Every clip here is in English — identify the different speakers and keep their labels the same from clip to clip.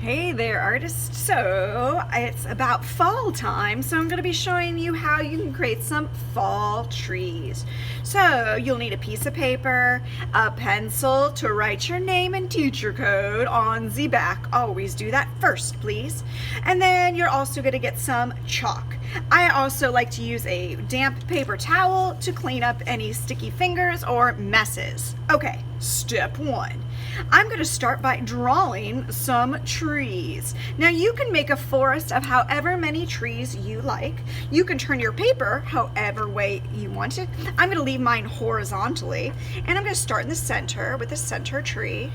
Speaker 1: Hey there, artist. So it's about fall time, so I'm going to be showing you how you can create some fall trees. So you'll need a piece of paper, a pencil to write your name and teacher code on the back. Always do that first, please. And then you're also going to get some chalk. I also like to use a damp paper towel to clean up any sticky fingers or messes. Okay, step one. I'm going to start by drawing some trees. Now you can make a forest of however many trees you like. You can turn your paper however way you want it. I'm going to leave mine horizontally, and I'm going to start in the center with the center tree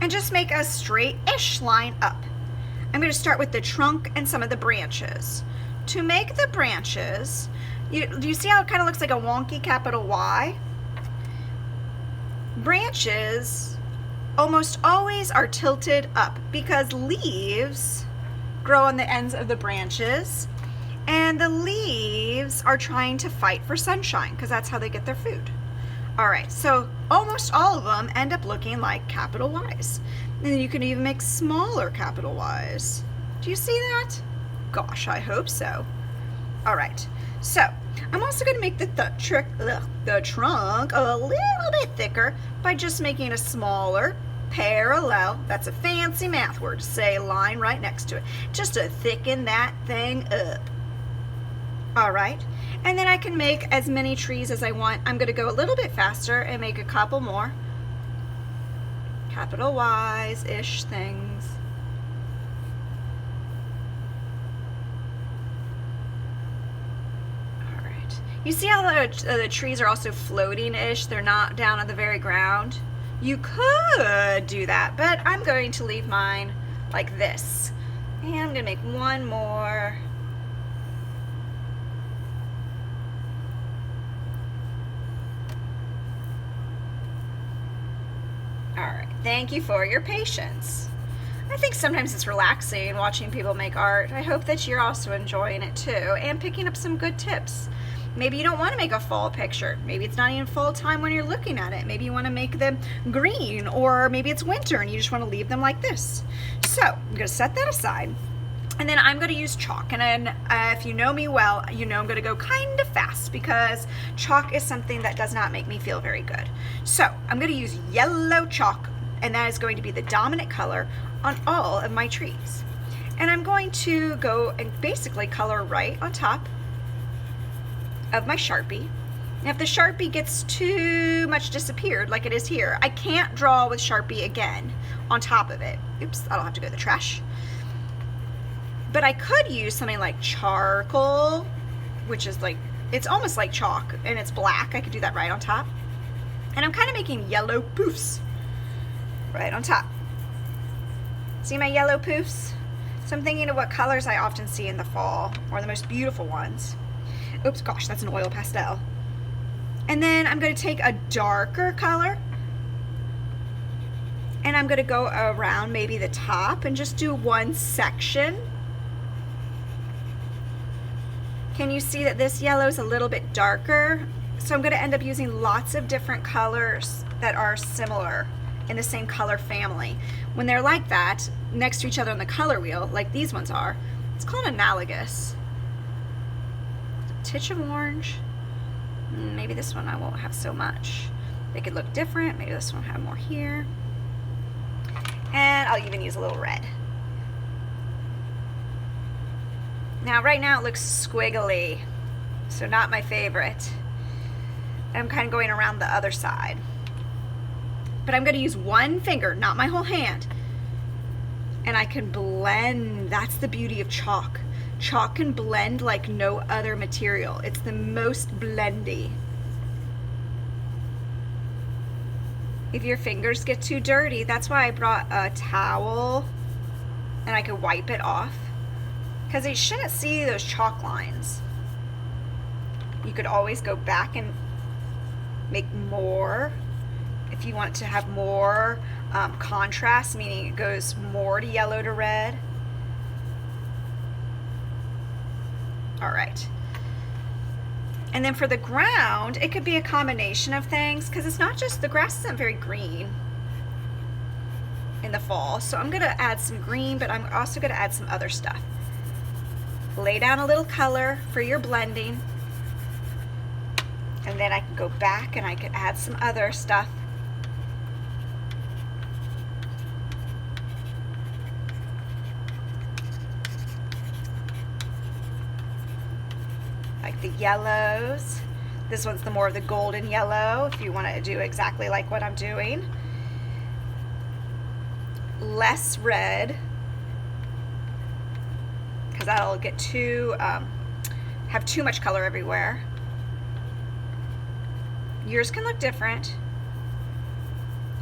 Speaker 1: and just make a straight-ish line up. I'm going to start with the trunk and some of the branches. To make the branches, do you see how it kind of looks like a wonky capital Y? Branches almost always are tilted up because leaves grow on the ends of the branches, and the leaves are trying to fight for sunshine because that's how they get their food. Alright, so almost all of them end up looking like capital Y's. And then you can even make smaller capital Y's. Do you see that? Gosh, I hope so. Alright, so I'm also going to make the trunk a little bit thicker by just making a smaller parallel. That's a fancy math word to say line right next to it. Just to thicken that thing up. Alright, and then I can make as many trees as I want. I'm going to go a little bit faster and make a couple more capital Y's-ish things. You see how the trees are also floating-ish? They're not down on the very ground. You could do that, but I'm going to leave mine like this. And I'm going to make one more. Alright, thank you for your patience. I think sometimes it's relaxing watching people make art. I hope that you're also enjoying it too and picking up some good tips. Maybe you don't want to make a fall picture. Maybe it's not even fall time when you're looking at it. Maybe you want to make them green, or maybe it's winter and you just want to leave them like this. So I'm going to set that aside, and then I'm going to use chalk. And then if you know me well, you know I'm going to go kind of fast because chalk is something that does not make me feel very good. So I'm going to use yellow chalk, and that is going to be the dominant color on all of my trees. And I'm going to go and basically color right on top of my Sharpie. Now if the Sharpie gets too much disappeared like it is here, I can't draw with Sharpie again on top of it. Oops, that'll have to go in the trash. But I could use something like charcoal, which is like, it's almost like chalk and it's black. I could do that right on top. And I'm kind of making yellow poofs right on top. See my yellow poofs? So I'm thinking of what colors I often see in the fall, or the most beautiful ones. Oops, gosh, that's an oil pastel. And then I'm going to take a darker color, and I'm going to go around maybe the top and just do one section. Can you see that this yellow is a little bit darker? So I'm going to end up using lots of different colors that are similar in the same color family. When they're like that, next to each other on the color wheel, like these ones are, it's called analogous. Titch of orange. Maybe this one I won't have so much. They could look different. Maybe this one will have more here. And I'll even use a little red. Now right now it looks squiggly, so not my favorite. I'm kind of going around the other side. But I'm going to use one finger, not my whole hand. And I can blend. That's the beauty of chalk. Chalk can blend like no other material. It's the most blendy. If your fingers get too dirty, that's why I brought a towel and I could wipe it off, because you shouldn't see those chalk lines. You could always go back and make more if you want to have more contrast, meaning it goes more to yellow to red. All right. And then for the ground, it could be a combination of things, because it's not just, the grass isn't very green. in the fall. So I'm gonna add some green, but I'm also gonna add some other stuff. Lay down a little color for your blending. And then I can go back and I can add some other stuff. Like the yellows. This one's the more of the golden yellow, if you want to do exactly like what I'm doing. Less red, because that'll get too, have too much color everywhere. Yours can look different.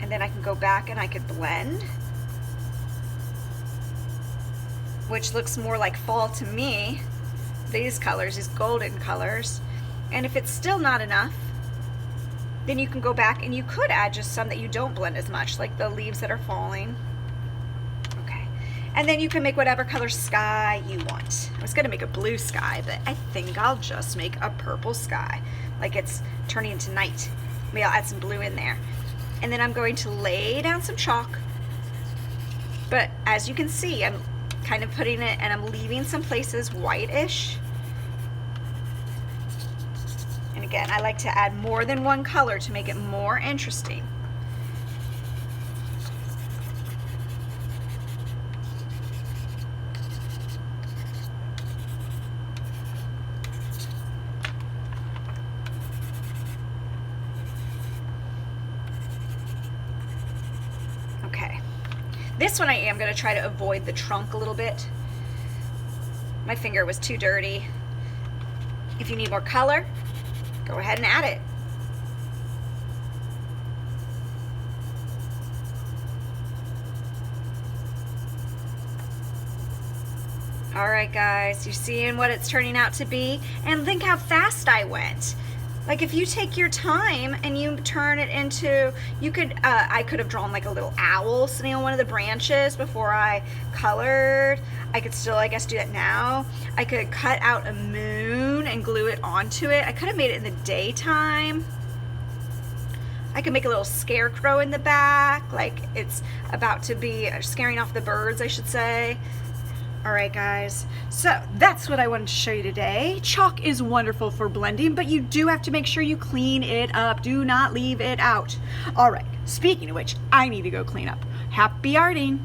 Speaker 1: And then I can go back and I could blend, which looks more like fall to me. These colors, these golden colors. And if it's still not enough, then you can go back and you could add just some that you don't blend as much, like the leaves that are falling. Okay. And then you can make whatever color sky you want. I was gonna make a blue sky, but I think I'll just make a purple sky, like it's turning into night. Maybe I'll add some blue in there. And then I'm going to lay down some chalk. But as you can see, I'm kind of putting it, and I'm leaving some places whitish. And again, I like to add more than one color to make it more interesting. Okay. This one I am going to try to avoid the trunk a little bit. My finger was too dirty. If you need more color, go ahead and add it. All right, guys, you're seeing what it's turning out to be? And think how fast I went. Like if you take your time and you turn it into, you could, I could have drawn like a little owl sitting on one of the branches before I colored. I could still, I guess, do that now. I could cut out a moon and glue it onto it. I could have made it in the daytime. I could make a little scarecrow in the back, like it's about to be scaring off the birds, I should say. All right, guys, so that's what I wanted to show you today. Chalk is wonderful for blending, but you do have to make sure you clean it up. Do not leave it out. All right, speaking of which, I need to go clean up. Happy arting.